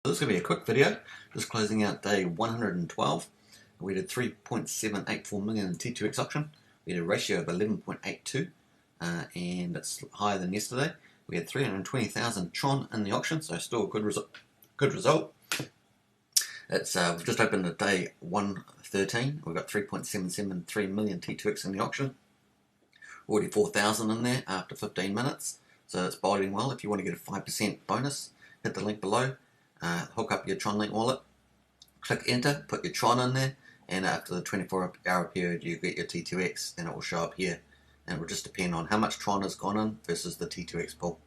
This is going to be a quick video, just closing out day 112. We did 3.784 million in T2X auction. We had a ratio of 11.82, and it's higher than yesterday. We had 320,000 Tron in the auction, so still a good result. It's we've just opened at day 113. We've got 3.773 million T2X in the auction. Already 4,000 in there after 15 minutes, so it's boding well. If you want to get a 5% bonus, hit the link below. Hook up your Tron Link wallet, click enter, put your Tron in there, and after the 24-hour period you get your T2X and it will show up here. And it will just depend on how much Tron has gone in versus the T2X pool.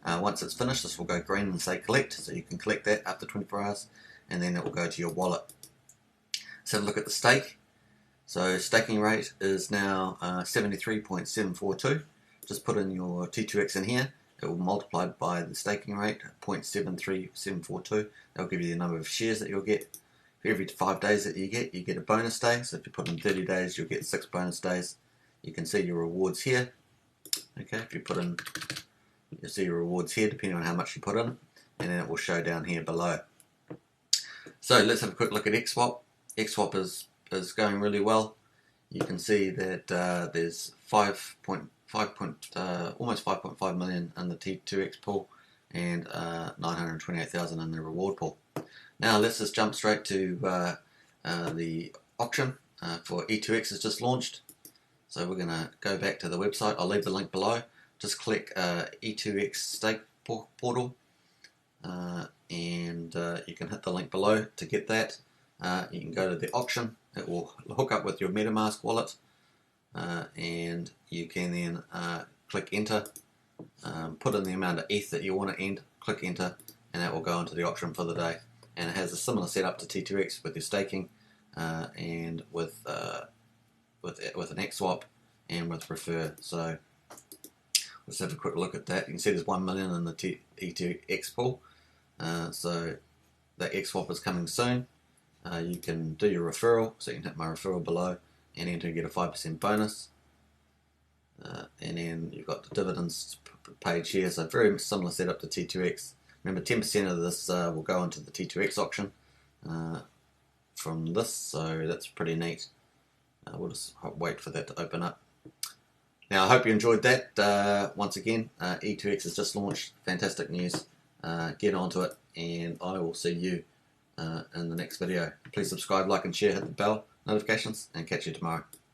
Once it's finished, this will go green and say collect, so you can collect that after 24 hours, and then it will go to your wallet. Let's have a look at the stake. So staking rate is now 73.742. Just put in your T2X in here. It will multiply by the staking rate, 0.73742. That will give you the number of shares that you'll get. For every 5 days that you get a bonus day. So if you put in 30 days, you'll get 6 bonus days. You can see your rewards here. Okay, if you put in, you'll see your rewards here depending on how much you put in, and then it will show down here below. So let's have a quick look at XSwap. XSwap is going really well. You can see that there's almost 5.5 million in the T2X pool and 928,000 in the reward pool. Now let's just jump straight to the auction for E2X has just launched. So we're going to go back to the website. I'll leave the link below. Just click E2X stake portal, and you can hit the link below to get that. You can go to the auction. It will hook up with your MetaMask wallet, and you can then click enter, put in the amount of ETH that you want to end, click enter, and that will go into the auction for the day. And it has a similar setup to T2X with your staking, and with an XSwap and with Refer. So let's have a quick look at that. You can see there's 1 million in the E2X pool. So that XSwap is coming soon. You can do your referral, so you can hit my referral below and enter and get a 5% bonus. And then you've got the dividends page here, so very similar setup to T2X. Remember, 10% of this will go into the T2X auction from this, so that's pretty neat. We'll just wait for that to open up. Now, I hope you enjoyed that. Once again, E2X has just launched. Fantastic news. Get onto it, and I will see you in the next video. Please subscribe, like and share, hit the bell notifications, and catch you tomorrow.